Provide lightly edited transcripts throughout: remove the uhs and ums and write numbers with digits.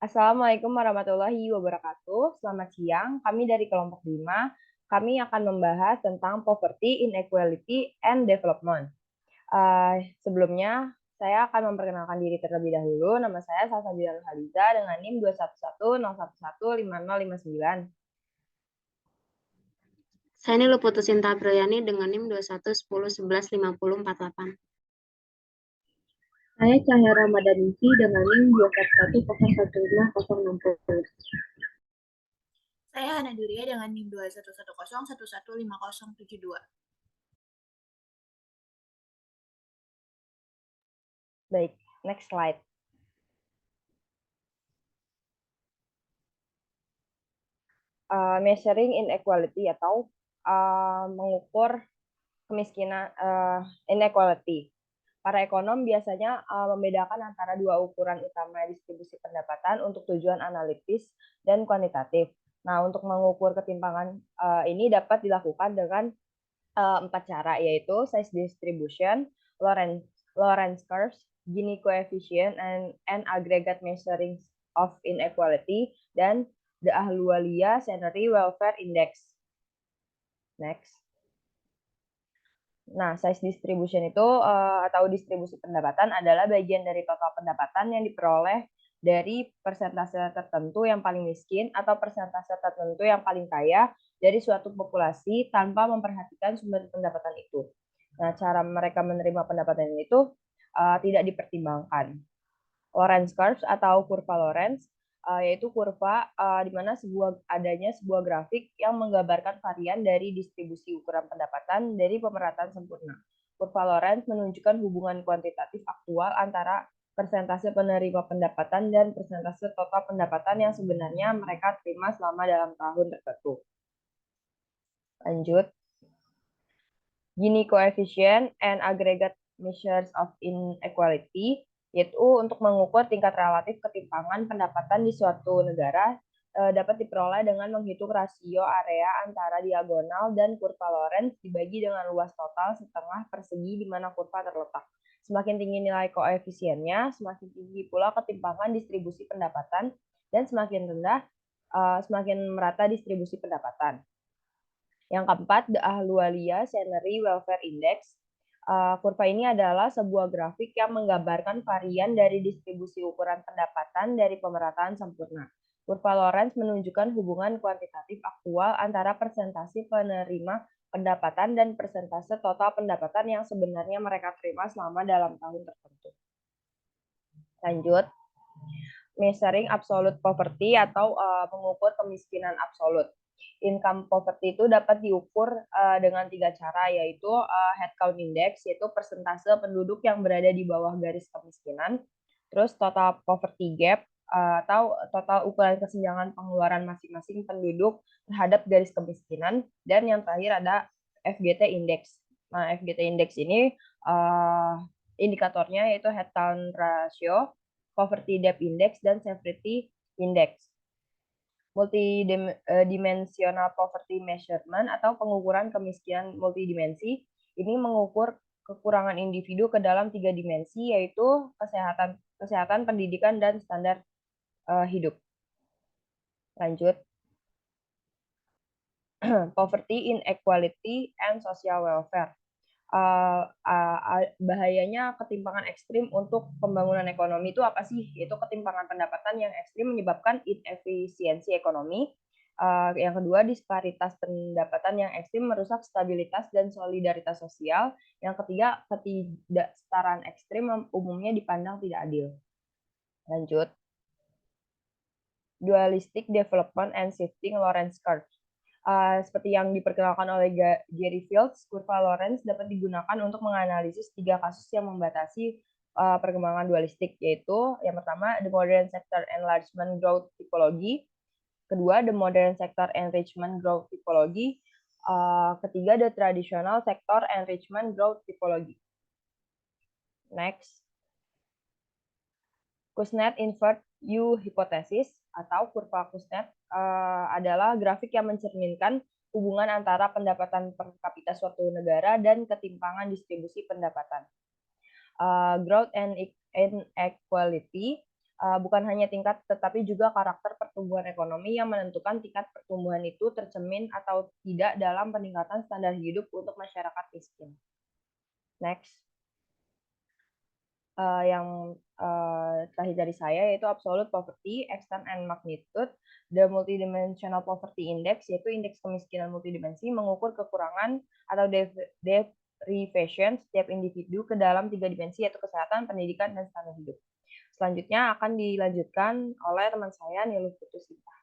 Assalamualaikum warahmatullahi wabarakatuh. Selamat siang. Kami dari kelompok 5. Kami akan membahas tentang poverty, inequality, and development. Sebelumnya, saya akan memperkenalkan diri terlebih dahulu. Nama saya Salsabila Haliza dengan NIM 21101115059. Saya ini Luputusinta Apriliani dengan NIM 2110115048. Saya Cahaya Ramadanisi dengan NIM 211011560. Saya Hana Duria dengan NIM 2110115072. Baik, next slide. Measuring inequality atau mengukur kemiskinan inequality. Para ekonom biasanya membedakan antara dua ukuran utama distribusi pendapatan untuk tujuan analitis dan kuantitatif. Nah, untuk mengukur ketimpangan ini dapat dilakukan dengan 4 cara, yaitu size distribution, Lorenz curves, Gini coefficient, and aggregate measuring of inequality, dan the Ahluwalia Scenery Welfare Index. Next. Nah, size distribution itu atau distribusi pendapatan adalah bagian dari total pendapatan yang diperoleh dari persentase tertentu yang paling miskin atau persentase tertentu yang paling kaya dari suatu populasi tanpa memperhatikan sumber pendapatan itu. Nah, cara mereka menerima pendapatan itu tidak dipertimbangkan. Lorenz curves atau kurva Lorenz yaitu kurva di mana adanya sebuah grafik yang menggambarkan varian dari distribusi ukuran pendapatan dari pemerataan sempurna. Kurva Lorenz menunjukkan hubungan kuantitatif aktual antara persentase penerima pendapatan dan persentase total pendapatan yang sebenarnya mereka terima selama dalam tahun tertentu. Lanjut. Gini coefficient and aggregate measures of inequality, yaitu untuk mengukur tingkat relatif ketimpangan pendapatan di suatu negara dapat diperoleh dengan menghitung rasio area antara diagonal dan kurva Lorenz dibagi dengan luas total setengah persegi di mana kurva terletak. Semakin tinggi nilai koefisiennya, semakin tinggi pula ketimpangan distribusi pendapatan, dan semakin rendah, semakin merata distribusi pendapatan. Yang keempat, the Ahluwalia Scenery Welfare Index. Kurva ini adalah sebuah grafik yang menggambarkan varian dari distribusi ukuran pendapatan dari pemerataan sempurna. Kurva Lorenz menunjukkan hubungan kuantitatif aktual antara persentase penerima pendapatan dan persentase total pendapatan yang sebenarnya mereka terima selama dalam tahun tertentu. Lanjut, measuring absolute poverty atau mengukur kemiskinan absolut. Income poverty itu dapat diukur dengan 3 cara, yaitu headcount index, yaitu persentase penduduk yang berada di bawah garis kemiskinan, terus total poverty gap atau total ukuran kesenjangan pengeluaran masing-masing penduduk terhadap garis kemiskinan, dan yang terakhir ada FGT index. Nah, FGT index ini indikatornya yaitu headcount ratio, poverty depth index, dan severity index. Multidimensional poverty measurement atau pengukuran kemiskinan multidimensi ini mengukur kekurangan individu ke dalam 3 dimensi, yaitu kesehatan, pendidikan, dan standar hidup. Lanjut. Poverty, inequality, and social welfare. Bahayanya ketimpangan ekstrim untuk pembangunan ekonomi itu apa sih? Yaitu ketimpangan pendapatan yang ekstrim menyebabkan inefisiensi ekonomi. Yang kedua, disparitas pendapatan yang ekstrim merusak stabilitas dan solidaritas sosial. Yang ketiga, ketidaksetaraan ekstrim umumnya dipandang tidak adil. Lanjut. Dualistic development and shifting Lorenz curve. Seperti yang diperkenalkan oleh Gary Fields, kurva Lorenz dapat digunakan untuk menganalisis 3 kasus yang membatasi perkembangan dualistik, yaitu yang pertama, the modern sector enlargement growth typology, kedua, the modern sector enrichment growth typology, ketiga, the traditional sector enrichment growth typology. Next. Kuznets invert U hypothesis atau kurva Kuznets adalah grafik yang mencerminkan hubungan antara pendapatan per kapita suatu negara dan ketimpangan distribusi pendapatan. Growth and inequality bukan hanya tingkat tetapi juga karakter pertumbuhan ekonomi yang menentukan tingkat pertumbuhan itu tercermin atau tidak dalam peningkatan standar hidup untuk masyarakat miskin. Next. Yang terakhir dari saya yaitu absolute poverty, extent and magnitude. The multidimensional poverty index yaitu indeks kemiskinan multidimensi mengukur kekurangan atau deprivation setiap individu ke dalam 3 dimensi yaitu kesehatan, pendidikan, dan standar hidup. Selanjutnya akan dilanjutkan oleh teman saya Niluh Putusinta.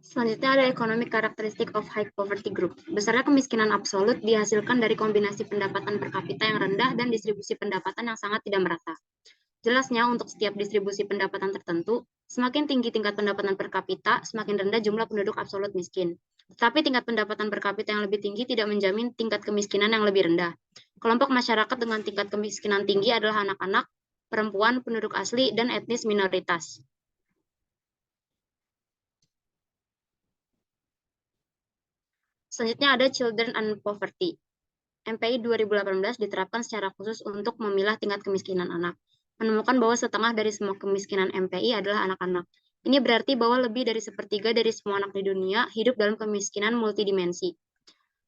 Selanjutnya ada economic characteristic of high poverty group. Besarnya kemiskinan absolut dihasilkan dari kombinasi pendapatan per kapita yang rendah dan distribusi pendapatan yang sangat tidak merata. Jelasnya, untuk setiap distribusi pendapatan tertentu, semakin tinggi tingkat pendapatan per kapita, semakin rendah jumlah penduduk absolut miskin. Tetapi tingkat pendapatan per kapita yang lebih tinggi tidak menjamin tingkat kemiskinan yang lebih rendah. Kelompok masyarakat dengan tingkat kemiskinan tinggi adalah anak-anak, perempuan, penduduk asli, dan etnis minoritas. Selanjutnya ada Children and Poverty. MPI 2018 diterapkan secara khusus untuk memilah tingkat kemiskinan anak. Menemukan bahwa setengah dari semua kemiskinan MPI adalah anak-anak. Ini berarti bahwa lebih dari sepertiga dari semua anak di dunia hidup dalam kemiskinan multidimensi.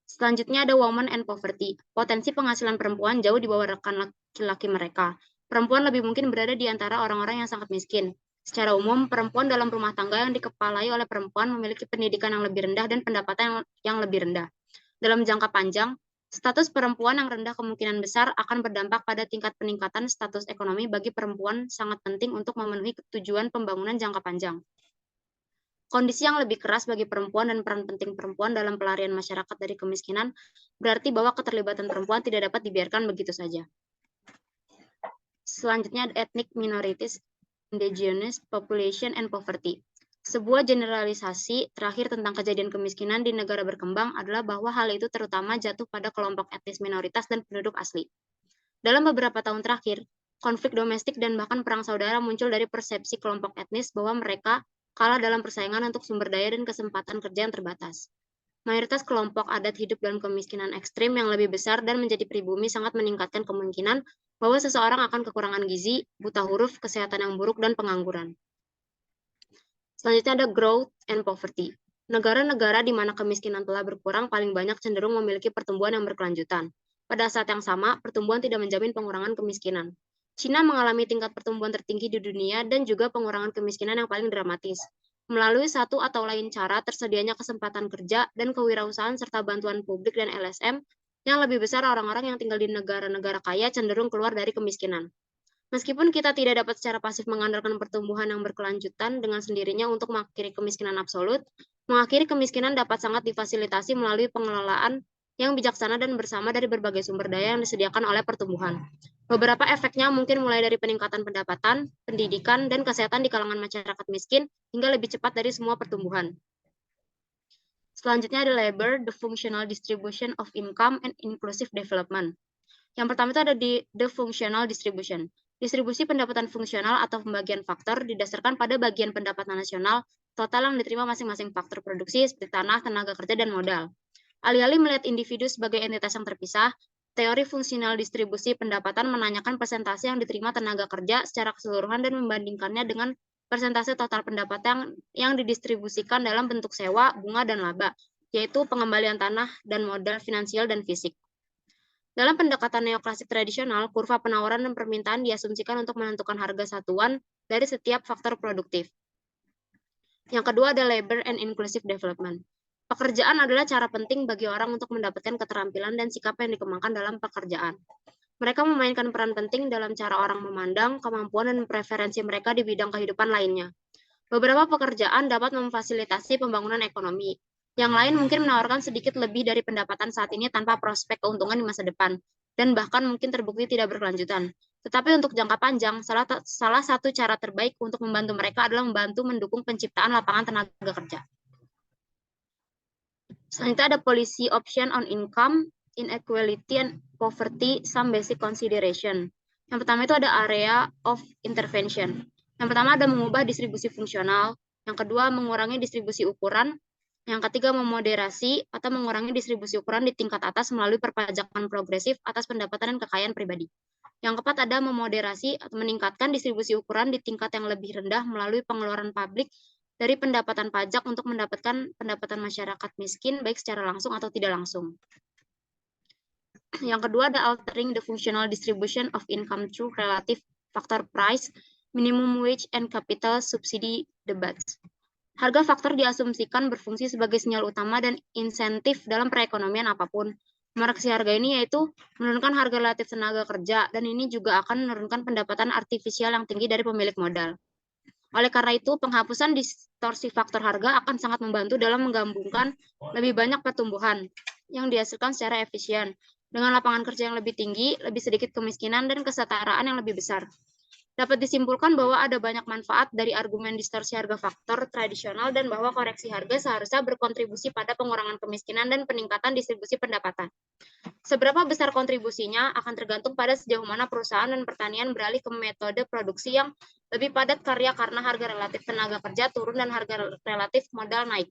Selanjutnya ada Women and Poverty. Potensi penghasilan perempuan jauh di bawah rekan laki-laki mereka. Perempuan lebih mungkin berada di antara orang-orang yang sangat miskin. Secara umum, perempuan dalam rumah tangga yang dikepalai oleh perempuan memiliki pendidikan yang lebih rendah dan pendapatan yang lebih rendah. Dalam jangka panjang, status perempuan yang rendah kemungkinan besar akan berdampak pada tingkat peningkatan status ekonomi bagi perempuan sangat penting untuk memenuhi tujuan pembangunan jangka panjang. Kondisi yang lebih keras bagi perempuan dan peran penting perempuan dalam pelarian masyarakat dari kemiskinan berarti bahwa keterlibatan perempuan tidak dapat dibiarkan begitu saja. Selanjutnya ada ethnic minorities, indigenous population, and poverty. Sebuah generalisasi terakhir tentang kejadian kemiskinan di negara berkembang adalah bahwa hal itu terutama jatuh pada kelompok etnis minoritas dan penduduk asli. Dalam beberapa tahun terakhir, konflik domestik dan bahkan perang saudara muncul dari persepsi kelompok etnis bahwa mereka kalah dalam persaingan untuk sumber daya dan kesempatan kerja yang terbatas. Mayoritas kelompok adat hidup dalam kemiskinan ekstrim yang lebih besar dan menjadi pribumi sangat meningkatkan kemungkinan bahwa seseorang akan kekurangan gizi, buta huruf, kesehatan yang buruk, dan pengangguran. Selanjutnya ada growth and poverty. Negara-negara di mana kemiskinan telah berkurang paling banyak cenderung memiliki pertumbuhan yang berkelanjutan. Pada saat yang sama, pertumbuhan tidak menjamin pengurangan kemiskinan. China mengalami tingkat pertumbuhan tertinggi di dunia dan juga pengurangan kemiskinan yang paling dramatis. Melalui satu atau lain cara, tersedianya kesempatan kerja dan kewirausahaan serta bantuan publik dan LSM, yang lebih besar orang-orang yang tinggal di negara-negara kaya cenderung keluar dari kemiskinan. Meskipun kita tidak dapat secara pasif mengandalkan pertumbuhan yang berkelanjutan dengan sendirinya untuk mengakhiri kemiskinan absolut, mengakhiri kemiskinan dapat sangat difasilitasi melalui pengelolaan yang bijaksana dan bersama dari berbagai sumber daya yang disediakan oleh pertumbuhan. Beberapa efeknya mungkin mulai dari peningkatan pendapatan, pendidikan, dan kesehatan di kalangan masyarakat miskin hingga lebih cepat dari semua pertumbuhan. Selanjutnya ada labor, the functional distribution of income, and inclusive development. Yang pertama itu ada di the functional distribution. Distribusi pendapatan fungsional atau pembagian faktor didasarkan pada bagian pendapatan nasional total yang diterima masing-masing faktor produksi seperti tanah, tenaga kerja, dan modal. Alih-alih melihat individu sebagai entitas yang terpisah, teori fungsional distribusi pendapatan menanyakan persentase yang diterima tenaga kerja secara keseluruhan dan membandingkannya dengan persentase total pendapatan yang didistribusikan dalam bentuk sewa, bunga, dan laba, yaitu pengembalian tanah dan modal finansial dan fisik. Dalam pendekatan neoklasik tradisional, kurva penawaran dan permintaan diasumsikan untuk menentukan harga satuan dari setiap faktor produktif. Yang kedua ada labor and inclusive development. Pekerjaan adalah cara penting bagi orang untuk mendapatkan keterampilan dan sikap yang dikembangkan dalam pekerjaan. Mereka memainkan peran penting dalam cara orang memandang, kemampuan, dan preferensi mereka di bidang kehidupan lainnya. Beberapa pekerjaan dapat memfasilitasi pembangunan ekonomi. Yang lain mungkin menawarkan sedikit lebih dari pendapatan saat ini tanpa prospek keuntungan di masa depan, dan bahkan mungkin terbukti tidak berkelanjutan. Tetapi untuk jangka panjang, salah satu cara terbaik untuk membantu mereka adalah membantu mendukung penciptaan lapangan tenaga kerja. Selanjutnya ada policy option on income, inequality, and poverty, some basic consideration. Yang pertama itu ada area of intervention. Yang pertama ada mengubah distribusi fungsional, yang kedua mengurangi distribusi ukuran, yang ketiga memoderasi atau mengurangi distribusi ukuran di tingkat atas melalui perpajakan progresif atas pendapatan dan kekayaan pribadi. Yang keempat ada memoderasi atau meningkatkan distribusi ukuran di tingkat yang lebih rendah melalui pengeluaran publik dari pendapatan pajak untuk mendapatkan pendapatan masyarakat miskin baik secara langsung atau tidak langsung. Yang kedua ada altering the functional distribution of income through relative factor price, minimum wage, and capital subsidy debates. Harga faktor diasumsikan berfungsi sebagai sinyal utama dan insentif dalam perekonomian apapun. Koreksi harga ini yaitu menurunkan harga relatif tenaga kerja, dan ini juga akan menurunkan pendapatan artifisial yang tinggi dari pemilik modal. Oleh karena itu, penghapusan distorsi faktor harga akan sangat membantu dalam menggabungkan lebih banyak pertumbuhan yang dihasilkan secara efisien, dengan lapangan kerja yang lebih tinggi, lebih sedikit kemiskinan, dan kesetaraan yang lebih besar. Dapat disimpulkan bahwa ada banyak manfaat dari argumen distorsi harga faktor tradisional dan bahwa koreksi harga seharusnya berkontribusi pada pengurangan kemiskinan dan peningkatan distribusi pendapatan. Seberapa besar kontribusinya akan tergantung pada sejauh mana perusahaan dan pertanian beralih ke metode produksi yang lebih padat karya karena harga relatif tenaga kerja turun dan harga relatif modal naik.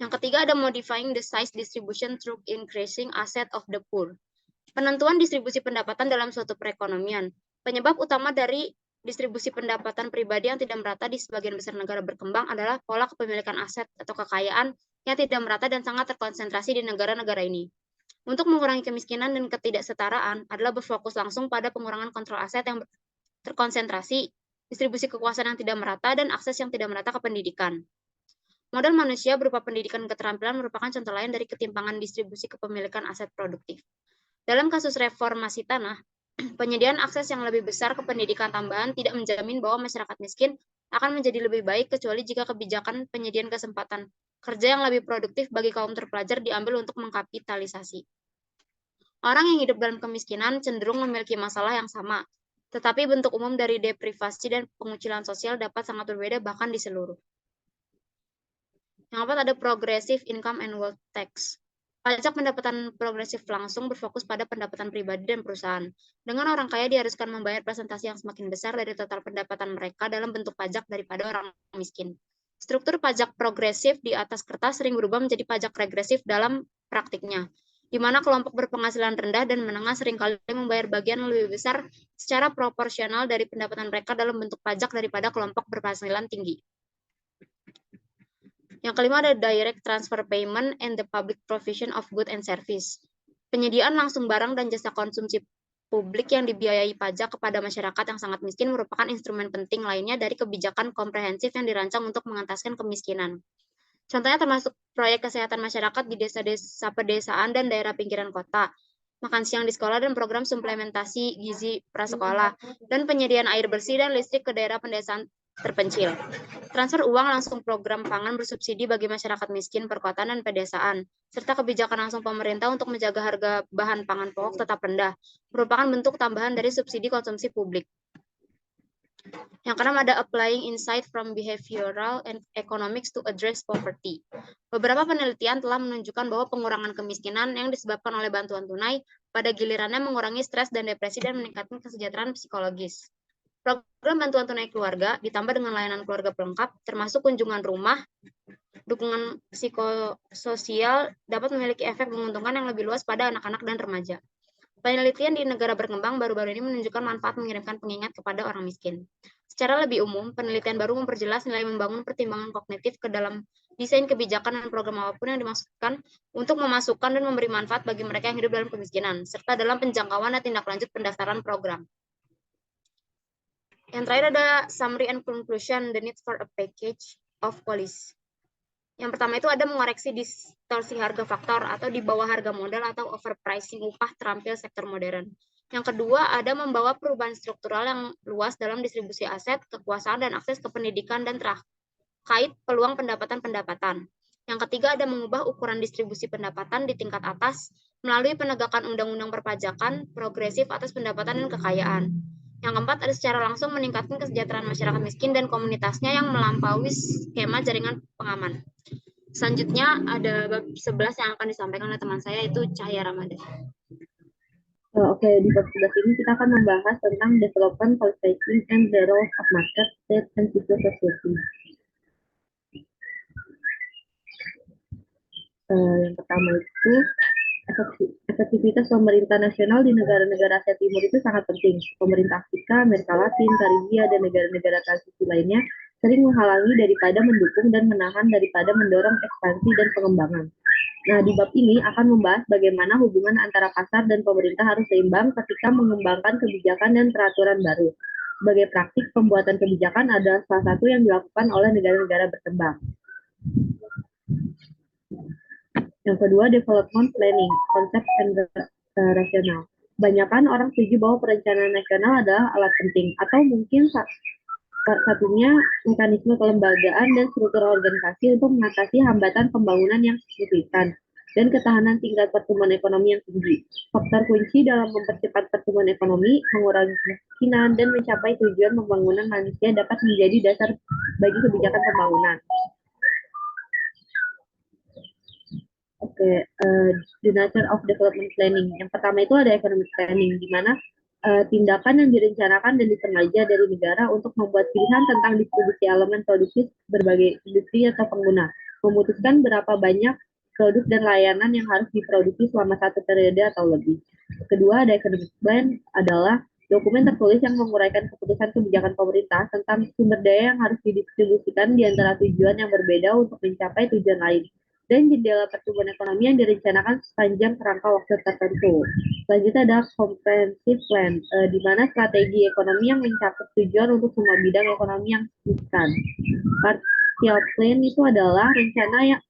Yang ketiga ada modifying the size distribution through increasing asset of the poor. Penentuan distribusi pendapatan dalam suatu perekonomian. Penyebab utama dari distribusi pendapatan pribadi yang tidak merata di sebagian besar negara berkembang adalah pola kepemilikan aset atau kekayaan yang tidak merata dan sangat terkonsentrasi di negara-negara ini. Untuk mengurangi kemiskinan dan ketidaksetaraan adalah berfokus langsung pada pengurangan kontrol aset yang terkonsentrasi, distribusi kekuasaan yang tidak merata, dan akses yang tidak merata ke pendidikan. Modal manusia berupa pendidikan dan keterampilan merupakan contoh lain dari ketimpangan distribusi kepemilikan aset produktif. Dalam kasus reformasi tanah, penyediaan akses yang lebih besar ke pendidikan tambahan tidak menjamin bahwa masyarakat miskin akan menjadi lebih baik kecuali jika kebijakan penyediaan kesempatan kerja yang lebih produktif bagi kaum terpelajar diambil untuk mengkapitalisasi. Orang yang hidup dalam kemiskinan cenderung memiliki masalah yang sama, tetapi bentuk umum dari deprivasi dan pengucilan sosial dapat sangat berbeda bahkan di seluruh. Yang keempat ada progressive income and wealth tax. Pajak pendapatan progresif langsung berfokus pada pendapatan pribadi dan perusahaan. Dengan orang kaya diharuskan membayar presentasi yang semakin besar dari total pendapatan mereka dalam bentuk pajak daripada orang miskin. Struktur pajak progresif di atas kertas sering berubah menjadi pajak regresif dalam praktiknya, di mana kelompok berpenghasilan rendah dan menengah seringkali membayar bagian lebih besar secara proporsional dari pendapatan mereka dalam bentuk pajak daripada kelompok berpenghasilan tinggi. Yang kelima ada direct transfer payment and the public provision of goods and service. Penyediaan langsung barang dan jasa konsumsi publik yang dibiayai pajak kepada masyarakat yang sangat miskin merupakan instrumen penting lainnya dari kebijakan komprehensif yang dirancang untuk mengentaskan kemiskinan. Contohnya termasuk proyek kesehatan masyarakat di desa-desa pedesaan dan daerah pinggiran kota, makan siang di sekolah dan program suplementasi gizi prasekolah, dan penyediaan air bersih dan listrik ke daerah pedesaan terpencil. Transfer uang langsung program pangan bersubsidi bagi masyarakat miskin perkotaan dan pedesaan, serta kebijakan langsung pemerintah untuk menjaga harga bahan pangan pokok tetap rendah, merupakan bentuk tambahan dari subsidi konsumsi publik. Yang keenam ada applying insight from behavioral and economics to address poverty. Beberapa penelitian telah menunjukkan bahwa pengurangan kemiskinan yang disebabkan oleh bantuan tunai pada gilirannya mengurangi stres dan depresi dan meningkatkan kesejahteraan psikologis. Program bantuan tunai keluarga ditambah dengan layanan keluarga pelengkap, termasuk kunjungan rumah, dukungan psikososial dapat memiliki efek menguntungkan yang lebih luas pada anak-anak dan remaja. Penelitian di negara berkembang baru-baru ini menunjukkan manfaat mengirimkan pengingat kepada orang miskin. Secara lebih umum, penelitian baru memperjelas nilai membangun pertimbangan kognitif ke dalam desain kebijakan dan program apapun yang dimaksudkan untuk memasukkan dan memberi manfaat bagi mereka yang hidup dalam kemiskinan, serta dalam penjangkauan dan tindak lanjut pendaftaran program. Yang terakhir ada summary and conclusion, the need for a package of policy. Yang pertama itu ada mengoreksi distorsi harga faktor atau di bawah harga modal atau overpricing upah terampil sektor modern. Yang kedua ada membawa perubahan struktural yang luas dalam distribusi aset, kekuasaan, dan akses ke pendidikan dan terkait peluang pendapatan-pendapatan. Yang ketiga ada mengubah ukuran distribusi pendapatan di tingkat atas melalui penegakan undang-undang perpajakan progresif atas pendapatan dan kekayaan. Yang keempat ada secara langsung meningkatkan kesejahteraan masyarakat miskin dan komunitasnya yang melampaui skema jaringan pengaman. Selanjutnya ada bab 11 yang akan disampaikan oleh teman saya, itu Cahaya Ramadan. Oke, di bab 11 ini kita akan membahas tentang development, policy, and the role of market, state, and civil society. Yang pertama itu efektivitas pemerintah nasional di negara-negara Asia Timur itu sangat penting. Pemerintah Afrika, Amerika Latin, Karibia, dan negara-negara transisi lainnya sering menghalangi daripada mendukung dan menahan daripada mendorong ekspansi dan pengembangan. Nah, di bab ini akan membahas bagaimana hubungan antara pasar dan pemerintah harus seimbang ketika mengembangkan kebijakan dan peraturan baru. Sebagai praktik, pembuatan kebijakan adalah salah satu yang dilakukan oleh negara-negara berkembang. Yang kedua, development planning, konsep rasional. Kebanyakan orang setuju bahwa perencanaan nasional adalah alat penting, atau mungkin satunya mekanisme kelembagaan dan struktur organisasi untuk mengatasi hambatan pembangunan yang signifikan dan ketahanan tingkat pertumbuhan ekonomi yang tinggi. Faktor kunci dalam mempercepat pertumbuhan ekonomi, mengurangi kemiskinan, dan mencapai tujuan pembangunan manusia dapat menjadi dasar bagi kebijakan pembangunan. The nature of development planning. Yang pertama itu ada economic planning, di mana tindakan yang direncanakan dan disengaja dari negara untuk membuat pilihan tentang distribusi elemen produktif berbagai industri atau pengguna, memutuskan berapa banyak produk dan layanan yang harus diproduksi selama satu periode atau lebih. Kedua, ada economic plan adalah dokumen tertulis yang menguraikan keputusan kebijakan pemerintah tentang sumber daya yang harus didistribusikan di antara tujuan yang berbeda untuk mencapai tujuan lain, dan jendela pertumbuhan ekonomi yang direncanakan sepanjang kerangka waktu tertentu. Selanjutnya ada comprehensive plan, di mana strategi ekonomi yang mencakup tujuan untuk semua bidang ekonomi yang signifikan. Partial plan itu adalah rencana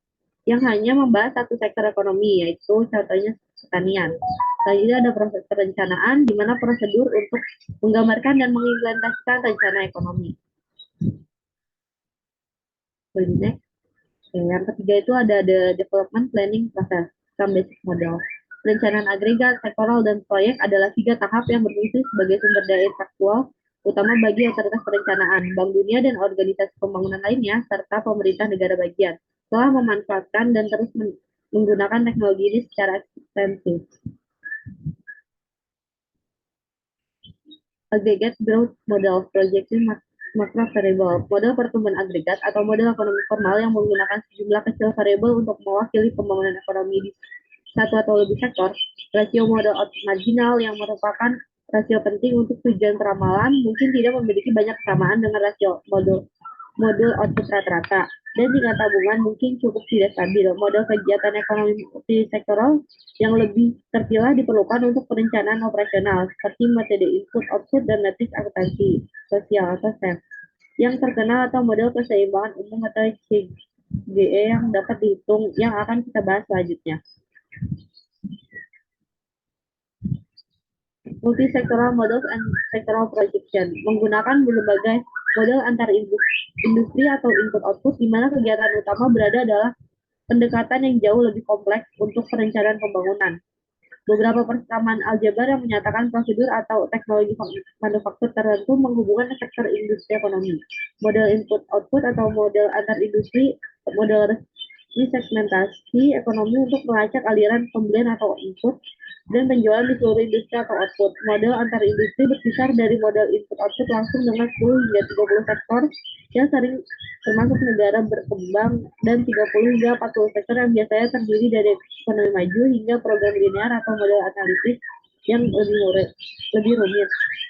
yang hanya membahas satu sektor ekonomi, yaitu contohnya pertanian. Selanjutnya ada proses perencanaan, di mana prosedur untuk menggambarkan dan mengimplementasikan rencana ekonomi. Next. Yang ketiga itu ada the development planning process, some basic model. Perencanaan agregat, sektoral, dan proyek adalah 3 tahap yang berfungsi sebagai sumber daya intelektual, utama bagi otoritas perencanaan, Bank Dunia, dan organisasi pembangunan lainnya, serta pemerintah negara bagian, telah memanfaatkan dan terus menggunakan teknologi ini secara ekstensif. Aggregate growth model, projection makro variable, model pertumbuhan agregat atau model ekonomi formal yang menggunakan sejumlah kecil variabel untuk mewakili pembangunan ekonomi di satu atau lebih sektor. Rasio model output marginal yang merupakan rasio penting untuk tujuan peramalan mungkin tidak memiliki banyak kesamaan dengan rasio modul output rata-rata, dan tingkat tabungan mungkin cukup tidak stabil. Model kegiatan ekonomi multisektoral yang lebih terpilah diperlukan untuk perencanaan operasional, seperti metode input-output dan matriks akuntansi sosial atau SEM, yang terkenal atau model keseimbangan umum atau CGE yang dapat dihitung, yang akan kita bahas selanjutnya. Multi-sectoral models and sectoral projection, menggunakan berbagai model antar industri atau input-output, di mana kegiatan utama berada adalah pendekatan yang jauh lebih kompleks untuk perencanaan pembangunan. Beberapa persamaan aljabar yang menyatakan prosedur atau teknologi manufaktur tertentu menghubungkan sektor industri ekonomi. Model input-output atau model antar industri, model segmentasi ekonomi untuk melacak aliran pembelian atau input dan penjualan di seluruh industri atau output. Model antar industri berkisar dari model input-output langsung dengan 10 hingga 30 sektor yang sering termasuk negara berkembang, dan 30 hingga 40 sektor yang biasanya terdiri dari ekonomi maju, hingga program linear atau model analisis yang lebih rumit.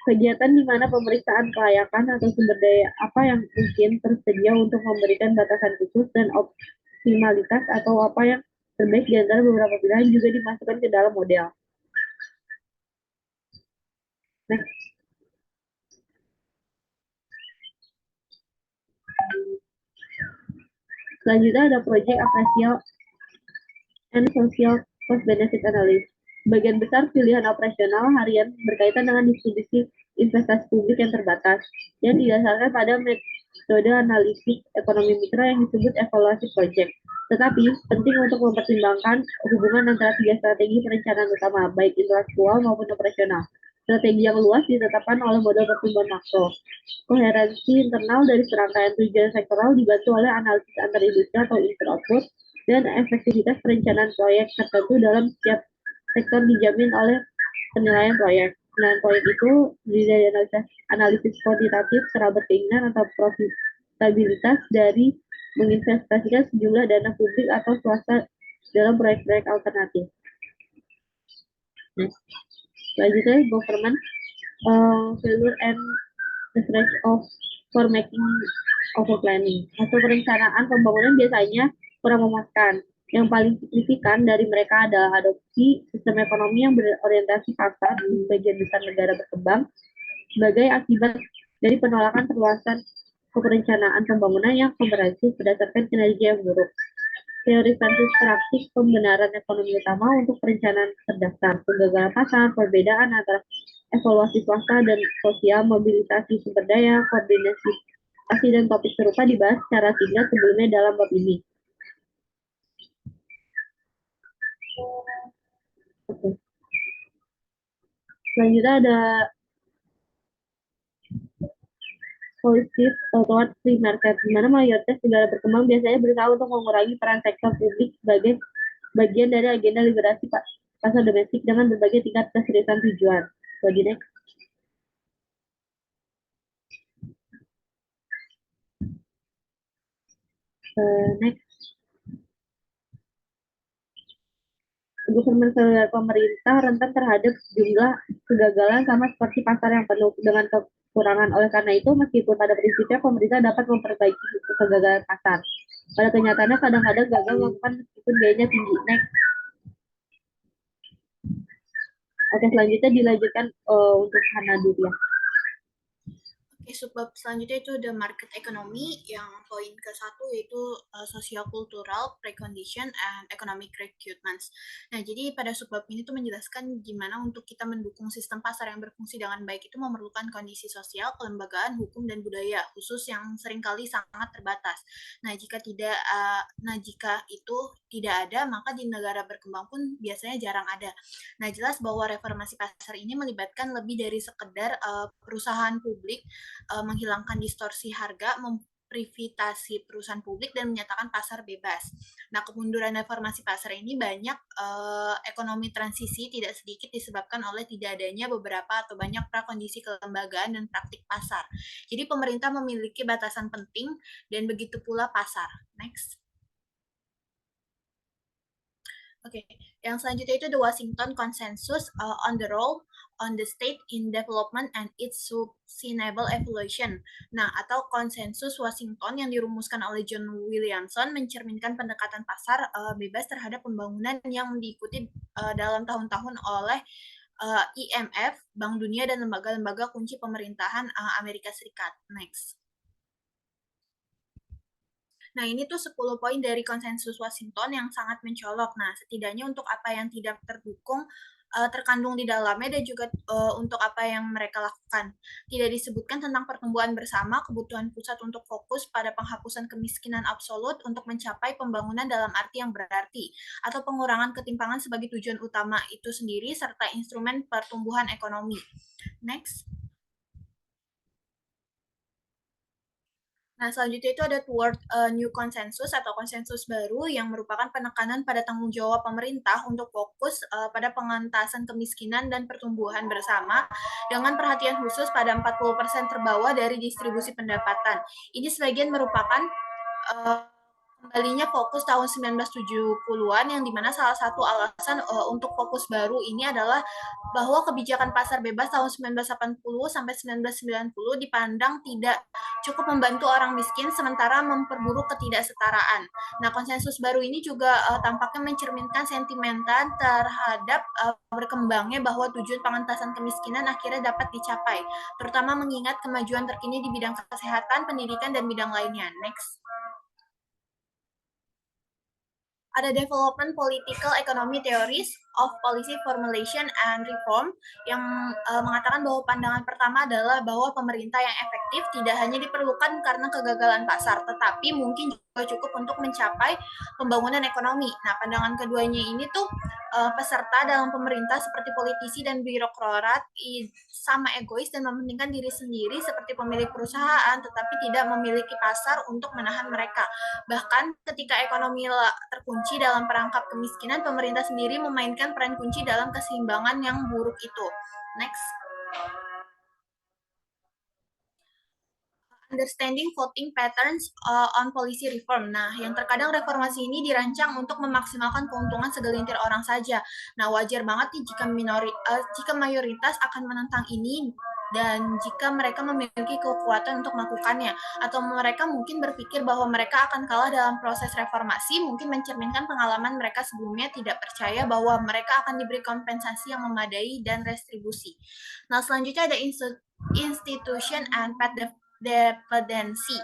Kegiatan di mana pemeriksaan kelayakan atau sumber daya apa yang mungkin tersedia untuk memberikan batasan khusus dan optimalitas atau apa yang terbaik di antara beberapa pilihan juga dimasukkan ke dalam model. Next. Selanjutnya ada project appraisal and social cost benefit analysis. Bagian besar pilihan operasional harian berkaitan dengan distribusi investasi publik yang terbatas dan didasarkan pada metode analisis ekonomi mikro yang disebut evaluasi project. Tetapi penting untuk mempertimbangkan hubungan antara 3 strategi perencanaan utama, baik intelektual maupun operasional. Strategi yang luas ditetapkan oleh model pertumbuhan makro. Koherensi internal dari serangkaian tujuan sektoral dibantu oleh analisis antar industri atau input-output, dan efektivitas perencanaan proyek tertentu dalam setiap sektor dijamin oleh penilaian proyek. Penilaian proyek itu terdiri dari analisis kuantitatif, serabut keinginan atau profitabilitas dari menginvestasikan sejumlah dana publik atau swasta dalam proyek-proyek alternatif. Next. Selanjutnya, government failure and the threat of for making over planning. Hasil perencanaan pembangunan biasanya kurang memuaskan. Yang paling signifikan dari mereka adalah adopsi sistem ekonomi yang berorientasi pasar di sebagian besar negara berkembang sebagai akibat dari penolakan perluasan perencanaan pembangunan yang komprehensif berdasarkan kinerja yang buruk. Teori versus praktik pembenaran ekonomi utama untuk perencanaan terdaftar, kegagalan pasar, perbedaan antara evaluasi swasta dan sosial, mobilisasi sumber daya, koordinasi dan topik serupa dibahas secara singkat sebelumnya dalam bab ini. Oke. Selanjutnya ada policies toward free market, di mana mayoritas negara berkembang biasanya berusaha untuk mengurangi peran sektor publik sebagai bagian dari agenda liberasi pasar domestik dengan berbagai tingkat keseriusan tujuan. Bagi next. Next. Government pemerintah rentan terhadap jumlah kegagalan sama seperti pasar yang penuh dengan kekurangan. Oleh karena itu, meskipun pada prinsipnya pemerintah dapat memperbaiki kegagalan pasar, pada kenyataannya kadang-kadang gagal melakukan meskipun biayanya tinggi. Next. Oke, selanjutnya dilanjutkan untuk Hana dulu ya. Subbab selanjutnya itu the market economy, yang poin ke-1 yaitu socio-cultural precondition and economic recruitments. Nah, jadi pada subbab ini tuh menjelaskan gimana untuk kita mendukung sistem pasar yang berfungsi dengan baik itu memerlukan kondisi sosial, kelembagaan, hukum, dan budaya khusus yang seringkali sangat terbatas. Nah, jika itu tidak ada, maka di negara berkembang pun biasanya jarang ada. Nah, jelas bahwa reformasi pasar ini melibatkan lebih dari sekedar perusahaan publik menghilangkan distorsi harga, memprivatasi perusahaan publik, dan menyatakan pasar bebas. Nah, kemunduran reformasi pasar ini banyak ekonomi transisi tidak sedikit disebabkan oleh tidak adanya beberapa atau banyak prakondisi kelembagaan dan praktik pasar. Jadi pemerintah memiliki batasan penting dan begitu pula pasar. Next. Oke, yang selanjutnya itu the Washington Consensus on the Role on the State in Development and its Sustainable Evolution. Nah, atau konsensus Washington yang dirumuskan oleh John Williamson mencerminkan pendekatan pasar bebas terhadap pembangunan yang diikuti dalam tahun-tahun oleh IMF, Bank Dunia, dan lembaga-lembaga kunci pemerintahan Amerika Serikat. Next. Nah, ini tuh 10 poin dari konsensus Washington yang sangat mencolok. Nah, setidaknya untuk apa yang tidak terdukung terkandung di dalamnya dan juga untuk apa yang mereka lakukan. Tidak disebutkan tentang pertumbuhan bersama, kebutuhan pusat untuk fokus pada penghapusan kemiskinan absolut untuk mencapai pembangunan dalam arti yang berarti, atau pengurangan ketimpangan sebagai tujuan utama itu sendiri, serta instrumen pertumbuhan ekonomi. Next. Nah, selanjutnya itu ada toward new consensus atau konsensus baru yang merupakan penekanan pada tanggung jawab pemerintah untuk fokus pada pengentasan kemiskinan dan pertumbuhan bersama dengan perhatian khusus pada 40% terbawah dari distribusi pendapatan. Ini sebagian merupakan kembalinya fokus tahun 1970-an yang dimana salah satu alasan untuk fokus baru ini adalah bahwa kebijakan pasar bebas tahun 1980 sampai 1990 dipandang tidak cukup membantu orang miskin sementara memperburuk ketidaksetaraan. Nah, konsensus baru ini juga tampaknya mencerminkan sentimental terhadap berkembangnya bahwa tujuan pengentasan kemiskinan akhirnya dapat dicapai, terutama mengingat kemajuan terkini di bidang kesehatan, pendidikan, dan bidang lainnya. Next. Ada development political economy theories of policy formulation and reform yang mengatakan bahwa pandangan pertama adalah bahwa pemerintah yang efektif tidak hanya diperlukan karena kegagalan pasar, tetapi mungkin juga cukup untuk mencapai pembangunan ekonomi. Nah, pandangan keduanya ini tuh peserta dalam pemerintah seperti politisi dan birokrat sama egois dan mementingkan diri sendiri seperti pemilik perusahaan, tetapi tidak memiliki pasar untuk menahan mereka. Bahkan ketika ekonomi terkunci dalam perangkap kemiskinan, pemerintah sendiri memainkan peran kunci dalam keseimbangan yang buruk itu. Next. understanding voting patterns on policy reform. Nah, yang terkadang reformasi ini dirancang untuk memaksimalkan keuntungan segelintir orang saja. Nah, wajar banget nih jika mayoritas akan menentang ini dan jika mereka memiliki kekuatan untuk melakukannya, atau mereka mungkin berpikir bahwa mereka akan kalah dalam proses reformasi, mungkin mencerminkan pengalaman mereka sebelumnya tidak percaya bahwa mereka akan diberi kompensasi yang memadai dan restribusi. Nah, selanjutnya ada institution and dependency,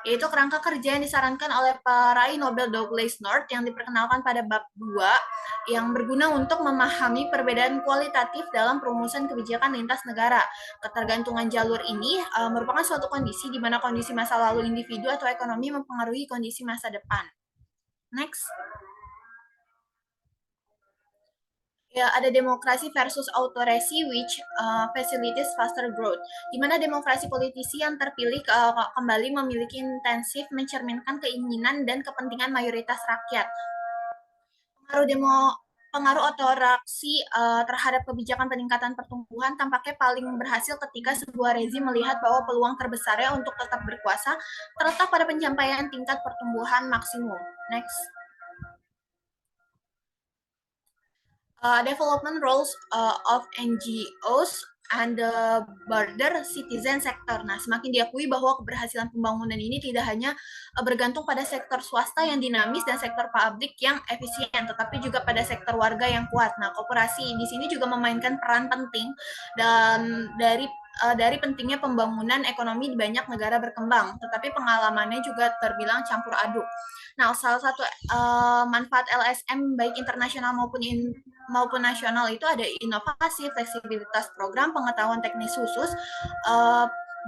yaitu kerangka kerja yang disarankan oleh peraih Nobel Douglas North yang diperkenalkan pada bab 2 yang berguna untuk memahami perbedaan kualitatif dalam perumusan kebijakan lintas negara. Ketergantungan jalur ini merupakan suatu kondisi di mana kondisi masa lalu individu atau ekonomi mempengaruhi kondisi masa depan. Next. Ya, ada demokrasi versus autocracy which facilitates faster growth. Di mana demokrasi politisi yang terpilih kembali memiliki intensif mencerminkan keinginan dan kepentingan mayoritas rakyat. Pengaruh autokraksi terhadap kebijakan peningkatan pertumbuhan tampaknya paling berhasil ketika sebuah rezim melihat bahwa peluang terbesarnya untuk tetap berkuasa terletak pada pencapaian tingkat pertumbuhan maksimum. Next. Development roles of NGOs and the broader citizen sector. Nah, semakin diakui bahwa keberhasilan pembangunan ini tidak hanya bergantung pada sektor swasta yang dinamis dan sektor publik yang efisien, tetapi juga pada sektor warga yang kuat. Nah, koperasi di sini juga memainkan peran penting dan dari pentingnya pembangunan ekonomi di banyak negara berkembang, tetapi pengalamannya juga terbilang campur aduk. Nah, salah satu manfaat LSM baik internasional maupun nasional itu ada inovasi, fleksibilitas program, pengetahuan teknis khusus,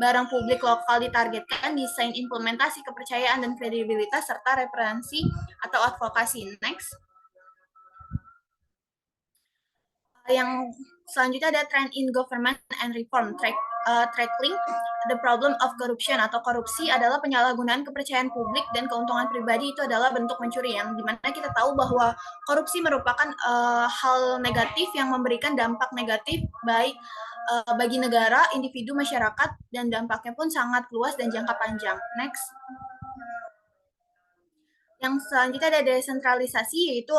barang publik lokal ditargetkan, desain implementasi, kepercayaan dan kredibilitas, serta referensi atau advokasi. Next. Yang selanjutnya ada trend in government and reform, tackling the problem of corruption atau korupsi adalah penyalahgunaan kepercayaan publik dan keuntungan pribadi itu adalah bentuk mencuri, yang dimana kita tahu bahwa korupsi merupakan hal negatif yang memberikan dampak negatif baik bagi negara, individu, masyarakat, dan dampaknya pun sangat luas dan jangka panjang. Next. Yang selanjutnya ada desentralisasi, yaitu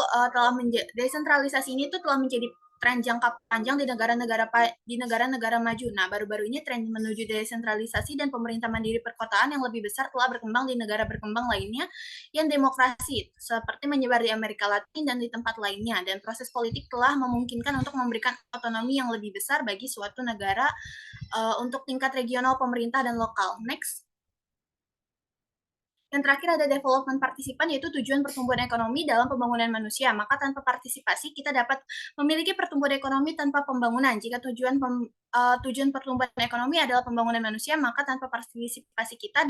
desentralisasi ini tuh telah menjadi tren jangka panjang di negara-negara maju. Nah, baru-baru ini tren menuju desentralisasi dan pemerintah mandiri perkotaan yang lebih besar telah berkembang di negara berkembang lainnya yang demokrasi, seperti menyebar di Amerika Latin dan di tempat lainnya. Dan proses politik telah memungkinkan untuk memberikan otonomi yang lebih besar bagi suatu negara untuk tingkat regional, pemerintah, dan lokal. Next. Yang terakhir ada development partisipan, yaitu tujuan pertumbuhan ekonomi dalam pembangunan manusia. Maka tanpa partisipasi kita dapat memiliki pertumbuhan ekonomi tanpa pembangunan. Jika tujuan pertumbuhan ekonomi adalah pembangunan manusia, maka tanpa partisipasi kita